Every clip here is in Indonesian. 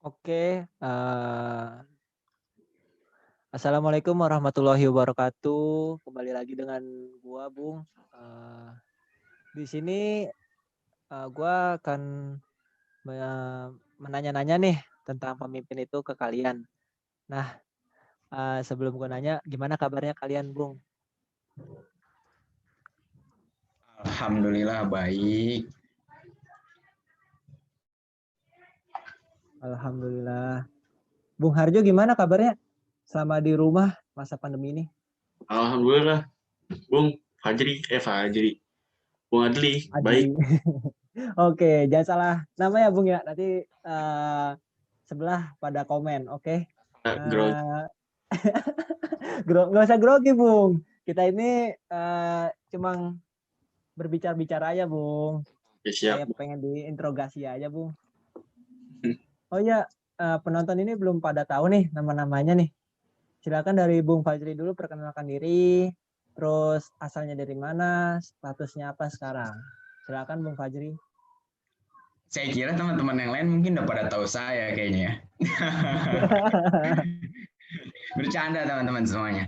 Oke, assalamualaikum warahmatullahi wabarakatuh. Kembali lagi dengan gua, Bung. Eee, di sini, gua akan me menanya-nanya nih tentang pemimpin itu ke kalian. Nah, sebelum gua nanya, gimana kabarnya kalian, Bung? Alhamdulillah baik. Alhamdulillah. Bung Harjo gimana kabarnya selama di rumah masa pandemi ini? Alhamdulillah, Bung Fajri, Bung Adli, baik. Adli. Oke, jangan salah nama ya, Bung, ya. Nanti, sebelah pada komen, oke? Grogi. Eee, nggak usah grogi, Bung. Kita ini, cuma berbicara-bicara aja, Bung. Ya siap. Kayak pengen diinterogasi aja, Bung. Oh iya, penonton ini belum pada tahu nih nama-namanya nih. Silakan dari Bung Fajri dulu perkenalkan diri, terus asalnya dari mana, statusnya apa sekarang. Silakan Bung Fajri. Saya kira teman-teman yang lain mungkin udah pada tahu saya kayaknya. Bercanda teman-teman semuanya.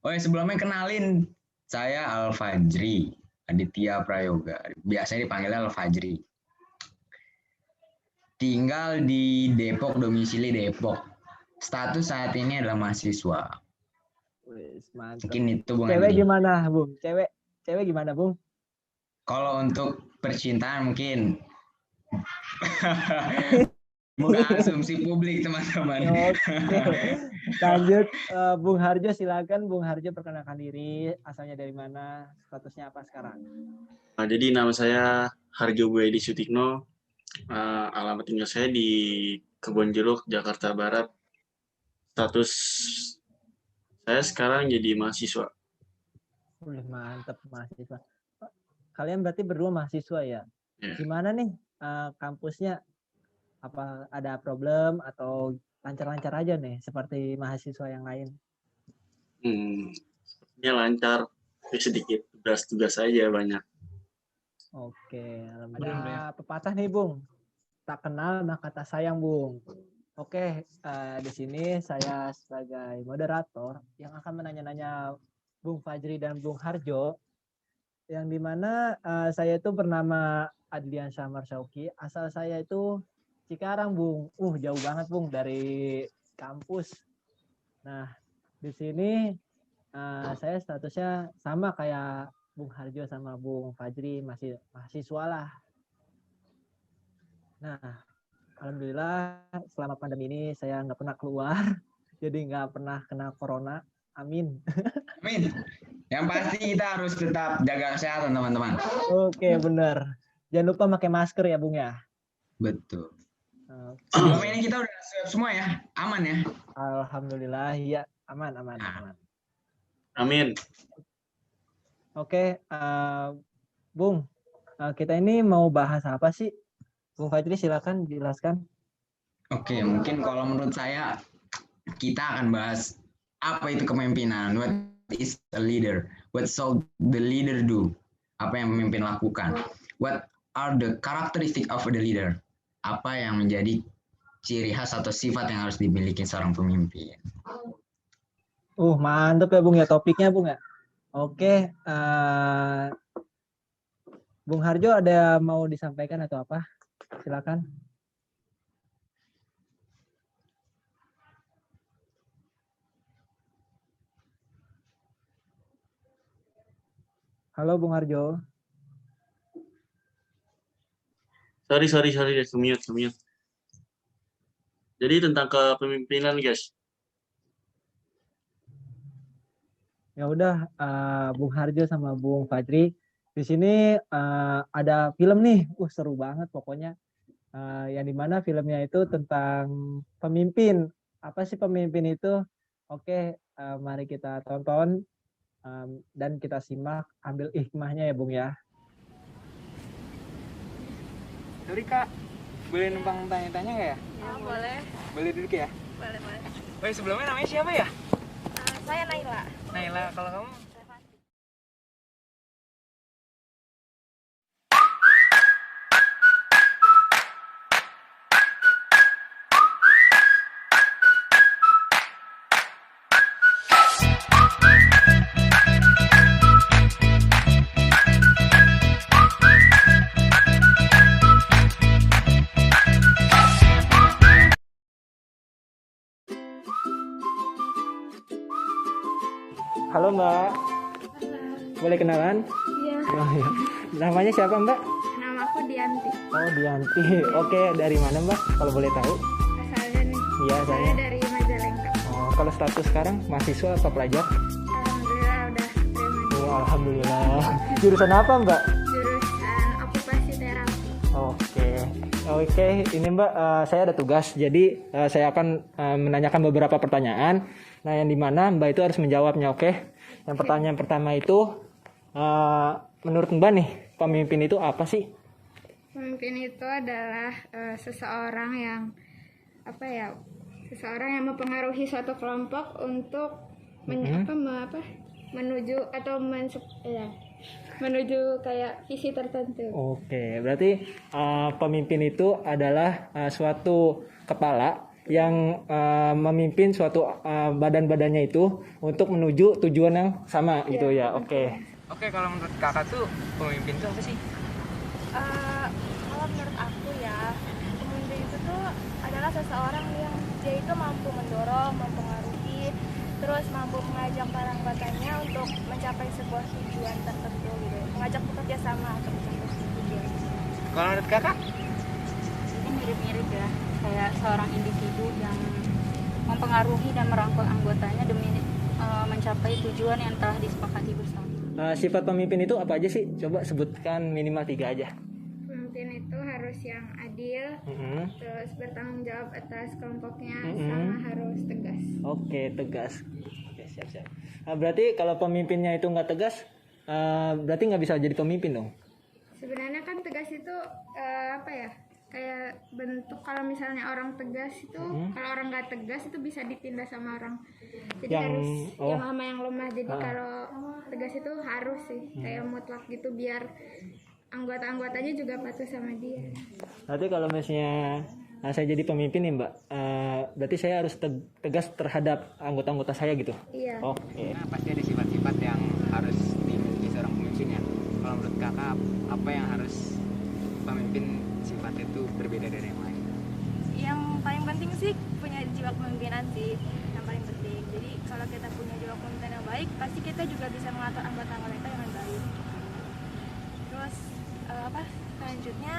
Oh ya, sebelumnya kenalin, saya Al Fajri Aditya Prayoga. Biasanya dipanggilnya Al Fajri. Tinggal di Depok, domisili Depok. Status saat ini adalah mahasiswa. Wis, mantap. Mungkin itu Bung Cewek Andi. gimana, Bung? Cewek gimana, Bung? Kalau untuk percintaan mungkin bukan asumsi publik teman-teman. Oke. Lanjut, Bung Harjo, silakan Bung Harjo perkenalkan diri, asalnya dari mana, statusnya apa sekarang? Nah, jadi nama saya Harjo Buedi Sutikno. Alamat tinggal saya di Kebonjeruk, Jakarta Barat. Status saya sekarang jadi mahasiswa. Mantap, mahasiswa. Kalian berarti berdua mahasiswa ya? Yeah. Gimana nih kampusnya? Apa ada problem atau lancar-lancar aja nih seperti mahasiswa yang lain? Sepertinya lancar, tapi sedikit tugas-tugas saja banyak. Oke, ada pepatah nih, Bung. Tak kenal maka tak sayang, Bung. Oke, di sini saya sebagai moderator yang akan menanya-nanya Bung Fajri dan Bung Harjo, yang dimana saya itu bernama Adlian Syamar Syauki, asal saya itu Cikarang, Bung. Jauh banget, Bung, dari kampus. Nah, di sini saya statusnya sama kayak Bung Harjo sama Bung Fajri, masih mahasiswa lah. Nah, alhamdulillah selama pandemi ini saya nggak pernah keluar, jadi nggak pernah kena corona. Amin. Amin. Yang pasti kita harus tetap jaga kesehatan teman-teman. Oke, benar. Jangan lupa pakai masker ya, Bung ya. Betul. Oke. Selama ini kita udah siap semua ya, aman ya. Alhamdulillah ya, aman. Amin. Oke, Bung, kita ini mau bahas apa sih? Bung Fajri silakan jelaskan. Oke, mungkin kalau menurut saya kita akan bahas apa itu kepemimpinan. What is a leader? What should the leader do? Apa yang pemimpin lakukan? What are the characteristic of the leader? Apa yang menjadi ciri khas atau sifat yang harus dimiliki seorang pemimpin? Mantep ya, Bung ya, topiknya, Bung ya. Oke, Bung Harjo ada mau disampaikan atau apa? Silakan. Halo Bung Harjo. Sorry, mute. Jadi tentang kepemimpinan, guys. Ya udah, Bung Harjo sama Bung Fajri. Di sini ada film nih, seru banget pokoknya. Yang dimana filmnya itu tentang pemimpin. Apa sih pemimpin itu? Oke, mari kita tonton dan kita simak, ambil hikmahnya ya Bung ya. Sorry Kak, boleh numpang tanya-tanya nggak ya? Ya, boleh. Boleh duduk ya? Boleh. Woi, sebelumnya namanya siapa ya? Saya Naila. Naila, kalau kamu? boleh kenalan? Iya. Oh, iya. Namanya siapa Mbak? Nama aku Dianti. Oh Dianti. Oke, dari mana Mbak? Kalau boleh tahu? Asalnya nih. Iya, Saya saya. dari Majalengka. Oh, kalau status sekarang mahasiswa atau pelajar? Alhamdulillah udah terima di Oh, alhamdulillah. Jurusan apa Mbak? jurusan okupasi terapi. Oke, ini Mbak, saya ada tugas. Jadi saya akan menanyakan beberapa pertanyaan. Nah, yang dimana Mbak itu harus menjawabnya. Oke. Yang pertanyaan pertama itu, menurut Mbak nih, pemimpin itu apa sih? Pemimpin itu adalah seseorang yang seseorang yang mempengaruhi suatu kelompok untuk menuju atau menuju kayak visi tertentu. Oke, berarti pemimpin itu adalah suatu kepala yang memimpin suatu badan-badannya itu untuk menuju tujuan yang sama gitu ya. Oke. Oke, kalau menurut kakak tuh pemimpin itu apa sih? Kalau menurut aku ya, pemimpin itu tuh adalah seseorang yang dia itu mampu mendorong, mempengaruhi, terus mampu mengajak para anggotanya untuk mencapai sebuah tujuan tertentu gitu, mengajak bekerja sama untuk mencapai sebuah tujuan. Kalau menurut kakak? Ini mirip-mirip ya, kayak seorang individu yang mempengaruhi dan merangkul anggotanya demi mencapai tujuan yang telah disepakati bersama. Sifat pemimpin itu apa aja sih? Coba sebutkan minimal 3 aja. Pemimpin itu harus yang adil, terus bertanggung jawab atas kelompoknya, sama harus tegas. Oke, tegas. Oke, siap. Berarti kalau pemimpinnya itu nggak tegas, berarti nggak bisa jadi pemimpin dong? Sebenarnya kan tegas itu kayak bentuk, kalau misalnya orang tegas itu, kalau orang nggak tegas itu bisa ditindas sama orang. Jadi harus yang sama yang lemah. Jadi kalau tegas itu harus sih kayak mutlak gitu, biar anggota-anggotanya juga patuh sama dia. Berarti kalau misalnya saya jadi pemimpin nih Mbak, berarti saya harus tegas terhadap anggota-anggota saya gitu? Iya. Oke. Nah, pasti ada sifat-sifat yang harus dimiliki seorang pemimpin ya. Kalau menurut kakak, apa yang harus pemimpin sifat itu berbeda dari yang lain? Yang paling penting sih punya jiwa kepemimpinan sih, yang paling penting. Jadi kalau kita punya jiwa kepemimpinan yang baik, pasti kita juga bisa mengatur anggota-anggota kita dengan baik. Terus selanjutnya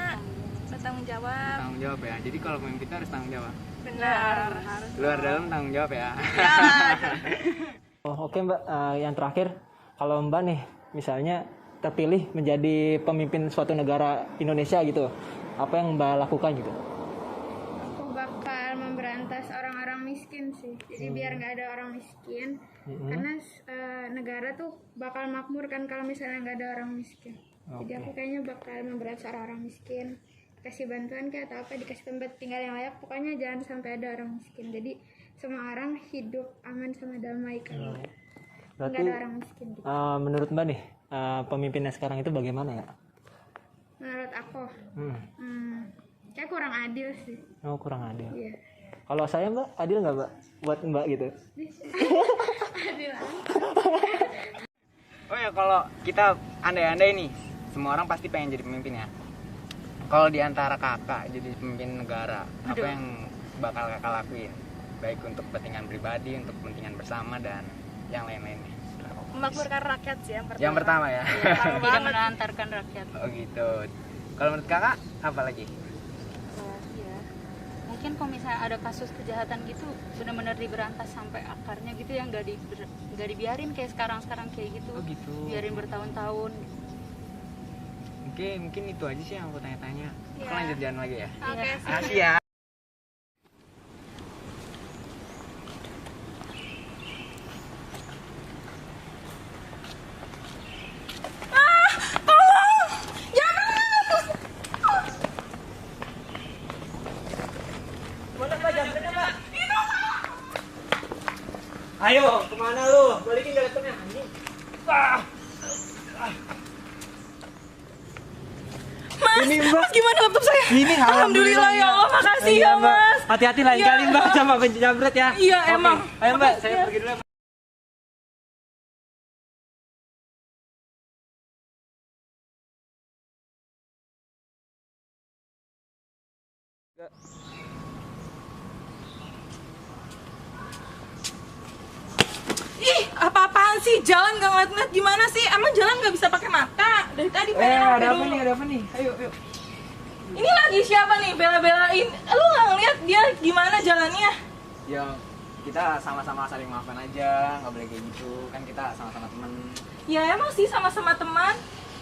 bertanggung jawab. Tanggung jawab ya. Jadi kalau pemimpin itu harus tanggung jawab. Benar. Harus. Luar dalam tanggung jawab ya. Oke Mbak, yang terakhir, kalau Mbak nih misalnya terpilih menjadi pemimpin suatu negara Indonesia gitu, apa yang Mbak lakukan gitu? Aku bakal memberantas orang-orang miskin sih. Jadi biar nggak ada orang miskin, karena negara tuh bakal makmur kan kalau misalnya nggak ada orang miskin. Jadi aku kayaknya bakal memberantas orang-orang miskin, kasih bantuan kayak atau apa, dikasih tempat tinggal yang layak, pokoknya jangan sampai ada orang miskin. Jadi semua orang hidup aman sama damai kan. Berarti Nggak ada orang miskin gitu. menurut Mbak nih, pemimpinnya sekarang itu bagaimana ya? Menurut aku kayak kurang adil sih. Oh, kurang adil. Iya. Kalau saya Mbak, adil nggak Mbak buat Mbak gitu? Adil. Oh ya, kalau kita andai-andai nih, semua orang pasti pengen jadi pemimpin ya. Kalau di antara kakak jadi pemimpin negara, apa yang bakal kakak lakuin? Baik untuk kepentingan pribadi, untuk kepentingan bersama, dan yang lain-lainnya. Memakmurkan rakyat sih yang pertama. Yang pertama ya. Tidak menelantarkan rakyat. Oh gitu. Kalau menurut kakak, apa lagi? Ya. Mungkin kalau misalnya ada kasus kejahatan gitu, benar-benar diberantas sampai akarnya gitu, yang nggak dibiarin kayak sekarang kayak gitu. Oh gitu. Biarin bertahun-tahun. Oke, mungkin itu aja sih yang aku tanya-tanya. Aku Iya. lanjut jalan lagi ya. Oke, sih. Makasih ya. Ayo, kemana lu? Balikin ke laptopnya anjing. Ini Mbak, Gimana laptop saya? ini Alhamdulillah ya Allah, makasih ya Mas. Hati-hati lain kali Mbak sama penjamret ya. Iya, Oke. emang. Ayo Mbak, saya pergi dulu. Ih, apa-apaan apaan sih? Jalan nggak ngeliat-ngeliat gimana sih? Emang jalan nggak bisa pakai mata? Dari tadi pengen ada apa dulu. nih? Ada apa nih? Ayo, yuk. Ini lagi siapa nih bela-belain? Lu nggak ngeliat dia gimana jalannya? Ya kita sama-sama saling maafkan aja, nggak boleh kayak gitu. Kan kita sama-sama teman. Ya emang sih sama-sama teman.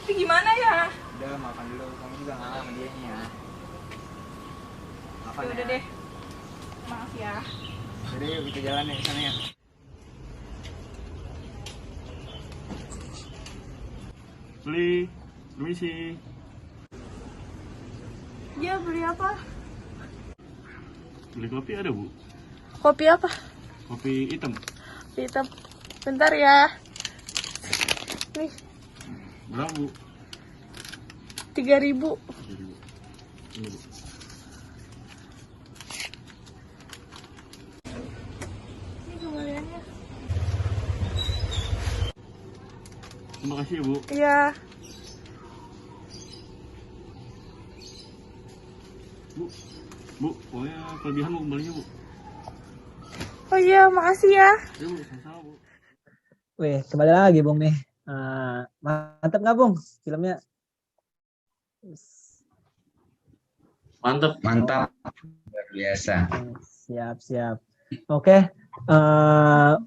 Tapi gimana ya? Udah maafkan dulu, kamu juga ngalah sama dia nih ya. Maafkan Ya udah ya. deh. Maaf ya. Jadi yuk kita jalan ya ke sana ya. Beli, permisi. Dia beli apa? Beli kopi ada, Bu? Kopi apa? Kopi hitam. Hitam. Bentar ya. Nih, Berapa, Bu? 3.000. Ini, Bu. Ini kembaliannya. Terima kasih ya, Bu. Iya. Bu, pokoknya kelebihan Bu kembalinya, Bu. Oh iya, makasih ya. Ya, Bu, sama-sama, Bu. Wih, kembali lagi Bung nih. Mantep nggak Bung filmnya? Mantap. Mantap, luar biasa. Siap. Oke,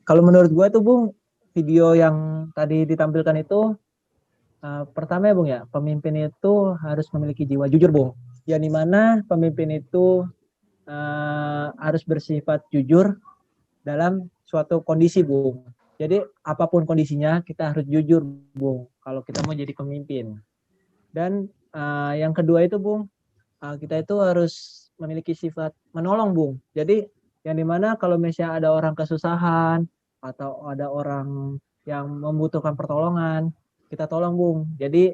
kalau menurut gue tuh Bung, video yang tadi ditampilkan itu pertama ya Bung ya, pemimpin itu harus memiliki jiwa jujur Bung. Yang dimana pemimpin itu harus bersifat jujur dalam suatu kondisi Bung. Jadi apapun kondisinya kita harus jujur Bung kalau kita mau jadi pemimpin. Dan yang kedua itu Bung, kita itu harus memiliki sifat menolong Bung. Jadi yang dimana kalau misalnya ada orang kesusahan atau ada orang yang membutuhkan pertolongan, kita tolong Bung. Jadi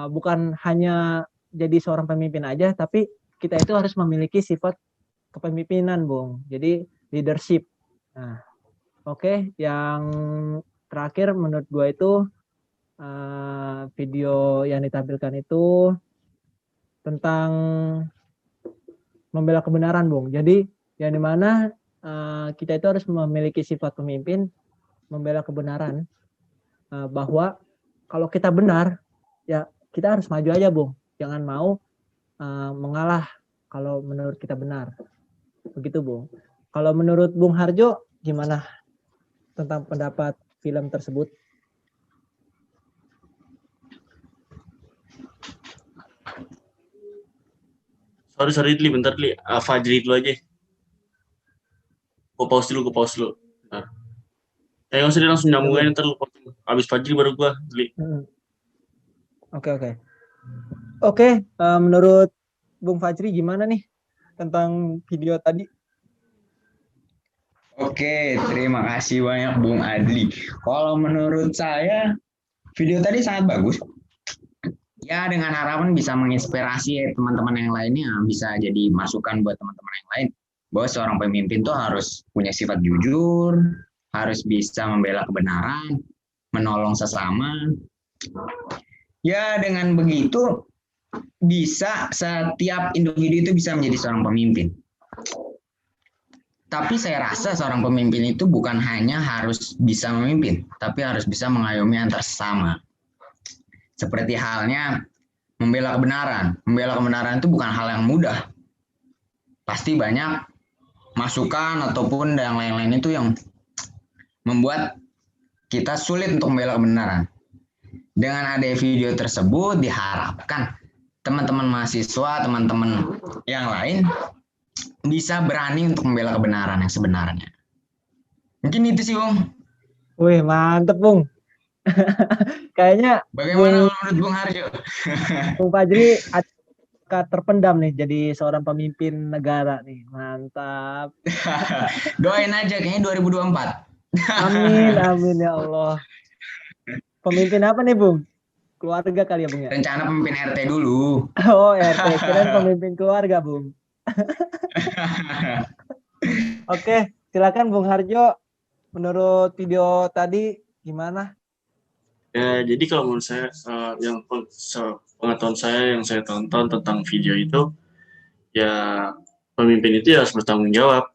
bukan hanya jadi seorang pemimpin aja, tapi kita itu harus memiliki sifat kepemimpinan Bung. Jadi leadership. Nah, oke, yang terakhir menurut gue itu video yang ditampilkan itu tentang membela kebenaran Bung. Jadi yang dimana kita itu harus memiliki sifat pemimpin membela kebenaran, bahwa kalau kita benar ya kita harus maju aja Bung. Jangan mau mengalah kalau menurut kita benar. Begitu Bung. Kalau menurut Bung Harjo gimana tentang pendapat film tersebut? Sorry, Dli, bentar, Dli. Fajri dulu aja. Gue pause dulu. Bentar. Nggak usah, dia langsung nyambung aja, ntar lu potong. Abis Fajri baru gue, Dli. Oke, menurut Bung Fajri gimana nih tentang video tadi? Oke, terima kasih banyak Bung Adli. Kalau menurut saya, video tadi sangat bagus. Ya, dengan harapan bisa menginspirasi teman-teman yang lainnya, bisa jadi masukan buat teman-teman yang lain. Bahwa seorang pemimpin tuh harus punya sifat jujur, harus bisa membela kebenaran, menolong sesama. Ya, dengan begitu, bisa setiap individu itu bisa menjadi seorang pemimpin. Tapi saya rasa seorang pemimpin itu bukan hanya harus bisa memimpin, tapi harus bisa mengayomi antar sesama. Seperti halnya membela kebenaran. Membela kebenaran itu bukan hal yang mudah. Pasti banyak masukan ataupun yang lain-lain itu yang membuat kita sulit untuk membela kebenaran. Dengan ada video tersebut diharapkan teman-teman mahasiswa, teman-teman yang lain bisa berani untuk membela kebenaran yang sebenarnya. Mungkin itu sih, Bung. Wih, mantep, Bung. Kayaknya bagaimana menurut Bung Harjo? Bung Fajri akan terpendam nih jadi seorang pemimpin negara nih. Mantap. Doain aja kayaknya 2024. Amin ya Allah. Pemimpin apa nih, Bung? Keluarga kali ya, Bung ya? Rencana pemimpin RT dulu. Oh, RT. Keren pemimpin keluarga, Bung. Oke, silakan Bung Harjo. Menurut video tadi gimana? Ya, jadi kalau menurut saya, yang pengetahuan saya yang saya tonton tentang video itu, ya pemimpin itu harus bertanggung jawab.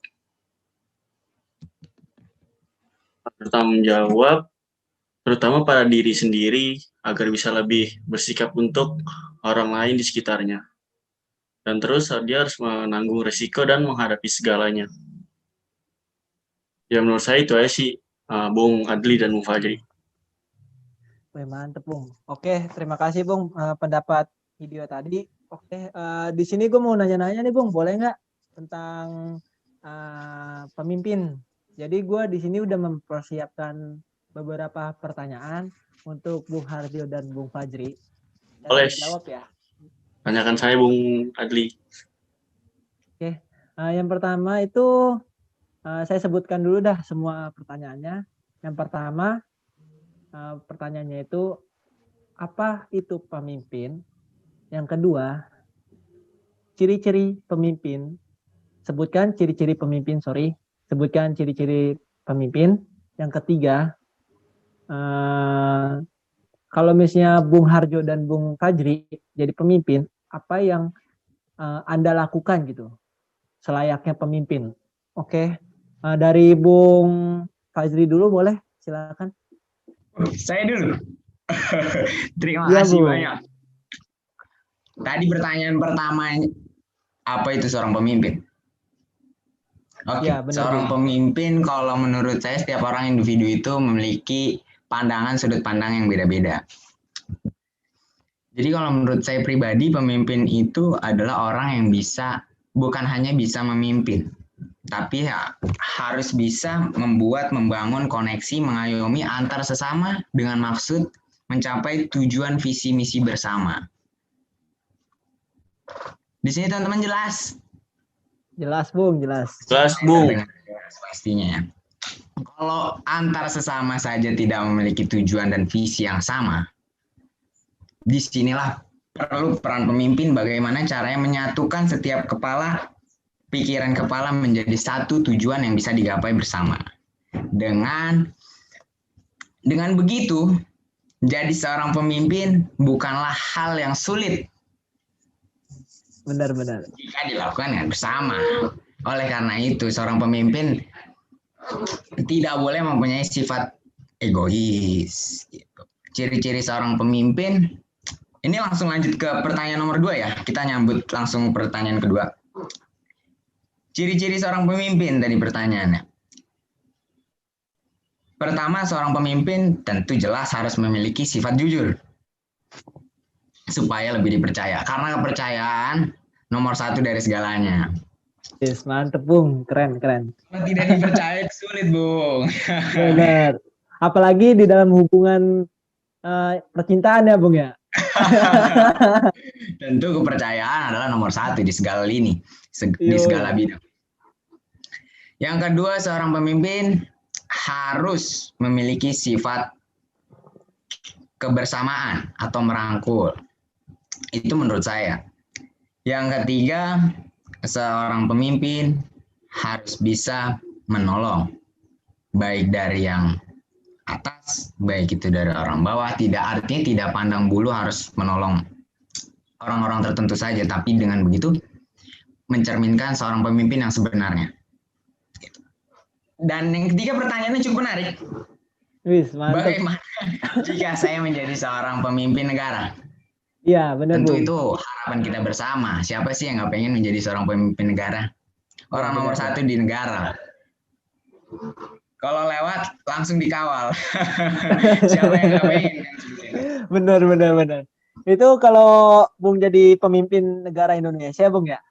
terutama pada diri sendiri agar bisa lebih bersikap untuk orang lain di sekitarnya. Dan terus dia harus menanggung risiko dan menghadapi segalanya. Ya menurut saya itu aja sih, Bung Adli dan Bung Fajri. Wih, mantep Bung. Oke, terima kasih Bung pendapat video tadi. Oke, di sini gue mau nanya-nanya nih Bung, boleh nggak tentang pemimpin? Jadi gue di sini udah mempersiapkan beberapa pertanyaan untuk Bung Harjo dan Bung Fajri. Boleh. Jawab ya. Tanyakan saya Bung Adli. Oke, yang pertama itu saya sebutkan dulu dah semua pertanyaannya. Yang pertama, pertanyaannya itu apa itu pemimpin? Yang kedua, ciri-ciri pemimpin. Sebutkan ciri-ciri pemimpin, sebutkan ciri-ciri pemimpin. Yang ketiga, kalau misalnya Bung Harjo dan Bung Fajri jadi pemimpin, apa yang Anda lakukan gitu selayaknya pemimpin? Oke, dari Bung Fajri dulu boleh, silakan. Saya dulu. Terima Ya, kasih Bung. banyak. Tadi pertanyaan pertama, apa itu seorang pemimpin? Oke, Ya, benar, seorang Bung. pemimpin kalau menurut saya setiap orang individu itu memiliki pandangan sudut pandang yang beda-beda. Jadi kalau menurut saya pribadi, pemimpin itu adalah orang yang bukan hanya bisa memimpin, tapi harus bisa membangun koneksi, mengayomi antar sesama dengan maksud mencapai tujuan visi misi bersama. Di sini teman-teman jelas? Jelas Bung, jelas. Jelas Bung. Pastinya. Kalau antar sesama saja tidak memiliki tujuan dan visi yang sama, disinilah perlu peran pemimpin bagaimana caranya menyatukan setiap pikiran kepala menjadi satu tujuan yang bisa digapai bersama. Dengan begitu, jadi seorang pemimpin bukanlah hal yang sulit. Benar-benar. Jika dilakukan dengan bersama. Oleh karena itu, seorang pemimpin tidak boleh mempunyai sifat egois. Ciri-ciri seorang pemimpin, ini langsung lanjut ke pertanyaan nomor 2 ya. Kita nyambut langsung pertanyaan kedua. Ciri-ciri seorang pemimpin tadi pertanyaannya. Pertama, seorang pemimpin tentu jelas harus memiliki sifat jujur. Supaya lebih dipercaya. Karena kepercayaan nomor 1 dari segalanya. Yes, mantep Bung, keren. Kalau tidak dipercaya sulit Bung. Benar. Apalagi di dalam hubungan percintaan ya Bung ya. Tentu kepercayaan adalah nomor 1 di segala lini, di segala bidang. Yang kedua, seorang pemimpin harus memiliki sifat kebersamaan atau merangkul. Itu menurut saya. Yang ketiga, seorang pemimpin harus bisa menolong. Baik dari yang atas, baik itu dari orang bawah. Artinya tidak pandang bulu harus menolong orang-orang tertentu saja. Tapi dengan begitu, mencerminkan seorang pemimpin yang sebenarnya. Dan yang ketiga pertanyaannya cukup menarik. Wis, mantap. Bagaimana jika saya menjadi seorang pemimpin negara? Iya, benar Tentu Bung. itu harapan kita bersama. Siapa sih yang nggak pengen menjadi seorang pemimpin negara? Orang nomor 1 di negara. Kalau lewat langsung dikawal. Siapa yang nggak pengen? Benar. Itu kalau Bung jadi pemimpin negara Indonesia Bung ya.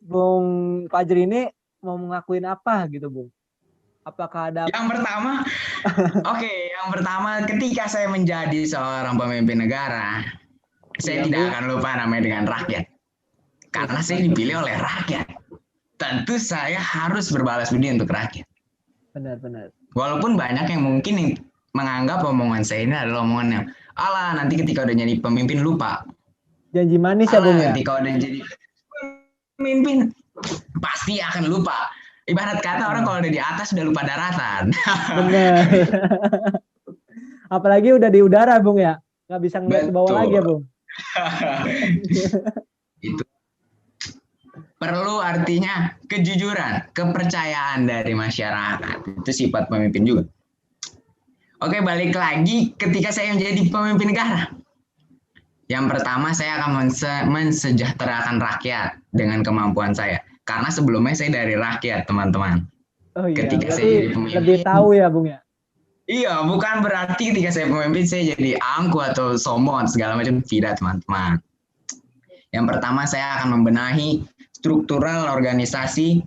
Bung Fajri ini mau ngakuin apa gitu Bung? Apakah ada Yang pertama ketika saya menjadi seorang pemimpin negara, saya tidak akan lupa namanya dengan rakyat. Karena saya dipilih oleh rakyat. Tentu saya harus berbalas budi untuk rakyat. Benar. Walaupun banyak yang mungkin menganggap omongan saya ini adalah omongan yang alah nanti ketika udah jadi pemimpin lupa. janji manis ya Bung ya? Nanti kalau udah jadi pemimpin pasti akan lupa. Ibarat kata orang kalau udah di atas udah lupa daratan. Benar. Apalagi udah di udara Bung ya, nggak bisa ngeliat ke bawah lagi ya Bung. Itu perlu artinya kejujuran, kepercayaan dari masyarakat. Itu sifat pemimpin juga. Oke, balik lagi ketika saya menjadi pemimpin negara. Yang pertama, saya akan mensejahterakan rakyat dengan kemampuan saya. Karena sebelumnya saya dari rakyat, teman-teman. Oh iya, Ketika saya berarti jadi pemimpin, lebih tahu ya Bung ya. iya, bukan berarti ketika saya pemimpin saya jadi angku atau sombong segala macam, tidak, teman-teman. Yang pertama, saya akan membenahi struktural organisasi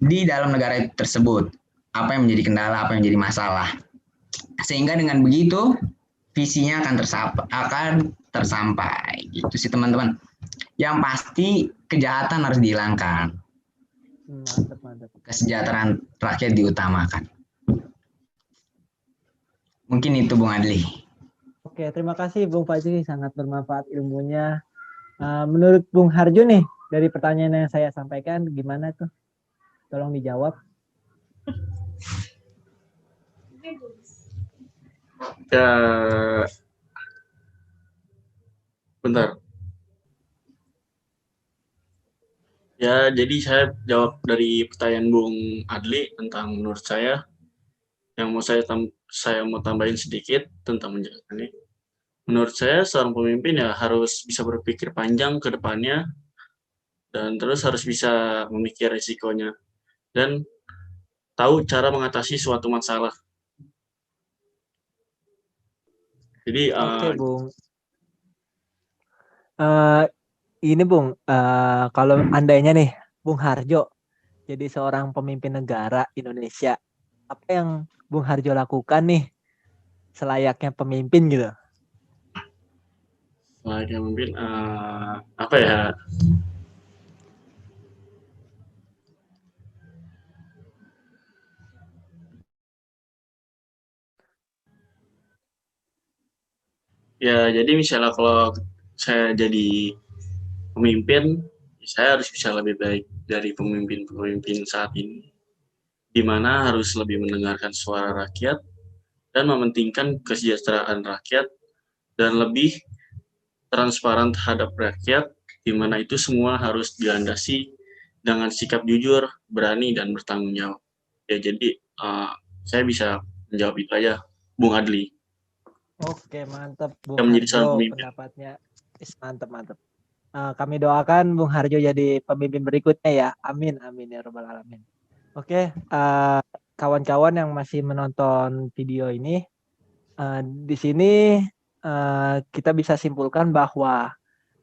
di dalam negara tersebut. Apa yang menjadi kendala, apa yang menjadi masalah. Sehingga dengan begitu visinya akan tersampai. Itu sih teman-teman. Yang pasti kejahatan harus dihilangkan. Mantap. Kesejahteraan rakyat diutamakan. Mungkin itu Bung Adli. Oke, terima kasih Bung Fajri, sangat bermanfaat ilmunya. Menurut Bung Harjo nih, dari pertanyaan yang saya sampaikan, gimana tuh? Tolong dijawab. Ya, bentar. Ya, jadi saya jawab dari pertanyaan Bung Adli tentang menurut saya, yang mau saya mau tambahin sedikit tentang menjalankan ini. Menurut saya seorang pemimpin ya harus bisa berpikir panjang ke depannya dan terus harus bisa memikir risikonya dan tahu cara mengatasi suatu masalah. Jadi Oke, Bung. Ini Bung, kalau andainya nih Bung Harjo jadi seorang pemimpin negara Indonesia, apa yang Bung Harjo lakukan nih selayaknya pemimpin gitu? selayaknya pemimpin apa ya? Ya, jadi misalnya kalau saya jadi pemimpin, saya harus bisa lebih baik dari pemimpin-pemimpin saat ini, di mana harus lebih mendengarkan suara rakyat dan mementingkan kesejahteraan rakyat dan lebih transparan terhadap rakyat, di mana itu semua harus dilandasi dengan sikap jujur, berani, dan bertanggung jawab. Ya, jadi saya bisa menjawab itu aja, Bung Adli. Oke, mantap Bung Yang menjadi seorang Harjo, pemimpin. pendapatnya mantap. Kami doakan Bung Harjo jadi pemimpin berikutnya ya. Amin ya robbal alamin. Oke, kawan-kawan yang masih menonton video ini, di sini kita bisa simpulkan bahwa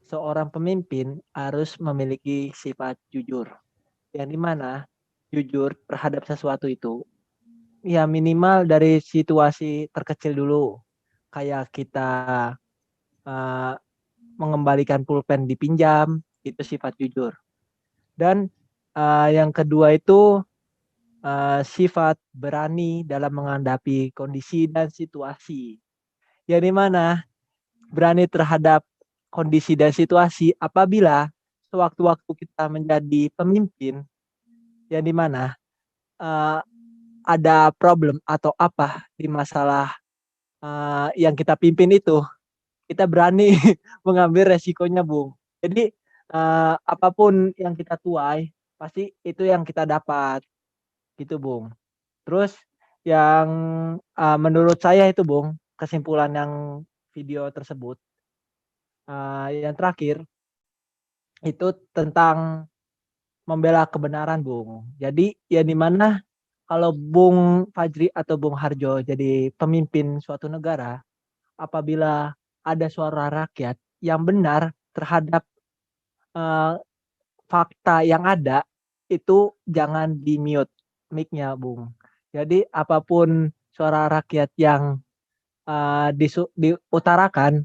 seorang pemimpin harus memiliki sifat jujur. Yang dimana jujur terhadap sesuatu itu ya minimal dari situasi terkecil dulu. Kayak kita mengembalikan pulpen dipinjam, itu sifat jujur. Dan yang kedua itu sifat berani dalam menghadapi kondisi dan situasi. Yang dimana berani terhadap kondisi dan situasi apabila sewaktu-waktu kita menjadi pemimpin, yang dimana ada problem atau apa di masalah yang kita pimpin itu, kita berani mengambil resikonya, Bung. Jadi apapun yang kita tuai, pasti itu yang kita dapat, gitu, Bung. Terus yang menurut saya itu, Bung, kesimpulan yang video tersebut, yang terakhir itu tentang membela kebenaran, Bung. Jadi ya di mana kalau Bung Fajri atau Bung Harjo jadi pemimpin suatu negara, apabila ada suara rakyat yang benar terhadap fakta yang ada, itu jangan di mute mic-nya, Bung. Jadi apapun suara rakyat yang diutarakan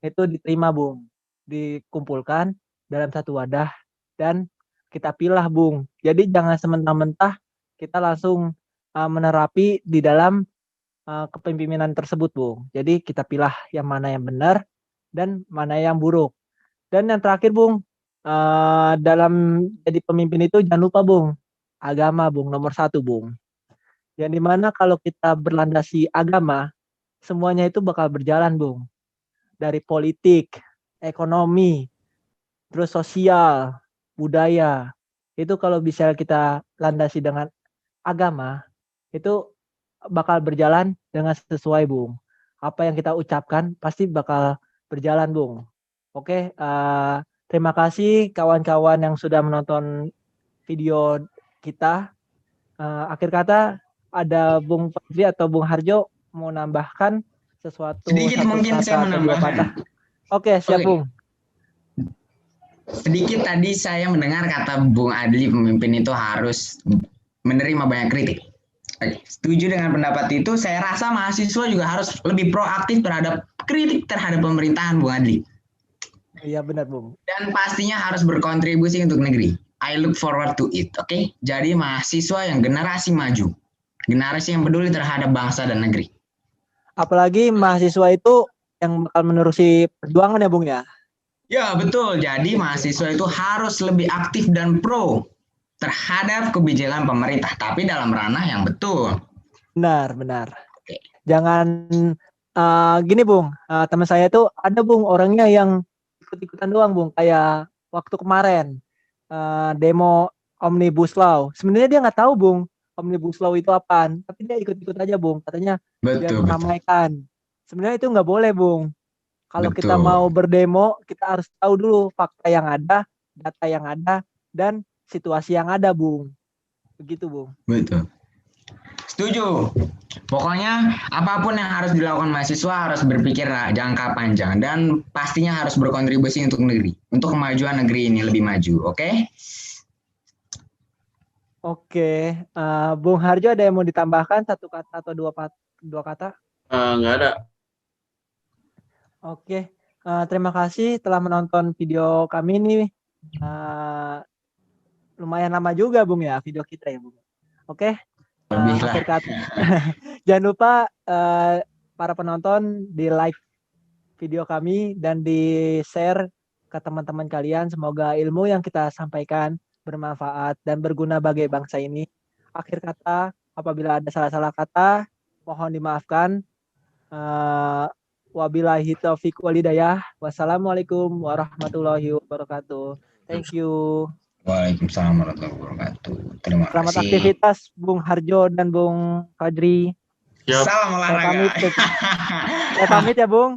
itu diterima, Bung, dikumpulkan dalam satu wadah dan kita pilah, Bung. Jadi jangan sementara-mentah kita langsung menerapi di dalam kepemimpinan tersebut, Bung. Jadi kita pilah yang mana yang benar dan mana yang buruk. Dan yang terakhir, Bung, dalam jadi pemimpin itu jangan lupa, Bung, agama, Bung, nomor 1, Bung. Yang dimana kalau kita berlandasi agama, semuanya itu bakal berjalan, Bung. Dari politik, ekonomi, terus sosial, budaya. Itu kalau bisa kita landasi dengan agama, itu bakal berjalan dengan sesuai, Bung. Apa yang kita ucapkan pasti bakal berjalan, Bung. Oke, terima kasih kawan-kawan yang sudah menonton video kita. Akhir kata, ada Bung Fadli atau Bung Harjo mau nambahkan sesuatu, Sedikit satu mungkin kata saya atau dua menambahkan. patah. Oke, siap Oke. Bung. Sedikit tadi saya mendengar kata Bung Adli, pemimpin itu harus menerima banyak kritik. Oke, setuju dengan pendapat itu. Saya rasa mahasiswa juga harus lebih proaktif terhadap kritik terhadap pemerintahan, Bung Adli. Iya benar, Bung. Dan pastinya harus berkontribusi untuk negeri. I look forward to it, oke? Jadi mahasiswa yang generasi maju, generasi yang peduli terhadap bangsa dan negeri. Apalagi mahasiswa itu yang bakal menerusi perjuangan ya, Bung ya. Ya betul, jadi mahasiswa itu harus lebih aktif dan pro terhadap kebijakan pemerintah, tapi dalam ranah yang betul. Benar, benar. Oke. Jangan gini, Bung. Teman saya tuh ada, Bung, orangnya yang ikut-ikutan doang, Bung. Kayak waktu kemarin demo Omnibus Law. Sebenarnya dia nggak tahu, Bung, Omnibus Law itu apaan, tapi dia ikut-ikut aja, Bung. Katanya biar Betul, betul. meramaikan. Sebenarnya itu nggak boleh, Bung. Kalau kita Betul. mau berdemo, kita harus tahu dulu fakta yang ada, data yang ada, dan situasi yang ada, Bung. Begitu, Bung. Betul. Setuju. Pokoknya apapun yang harus dilakukan mahasiswa harus berpikir jangka panjang dan pastinya harus berkontribusi untuk negeri, untuk kemajuan negeri ini lebih maju, oke? Oke, Bung Harjo ada yang mau ditambahkan satu kata atau dua kata? Nggak ada. Oke, terima kasih telah menonton video kami ini. Lumayan lama juga, Bung ya, video kita ya, Bung. Oke, Lebih lah. akhir kata. Jangan lupa para penonton di like video kami dan di share ke teman-teman kalian. Semoga ilmu yang kita sampaikan bermanfaat dan berguna bagi bangsa ini. Akhir kata, apabila ada salah-salah kata, mohon dimaafkan. Wabillahi taufiq walhidayah. Wassalamualaikum warahmatullahi wabarakatuh. Thank you. Waalaikumsalam warahmatullahi wabarakatuh. Terima Selamat kasih. aktivitas Bung Harjo dan Bung Fadri. Siap. Salam olahraga. Saya pamit ya, Bung.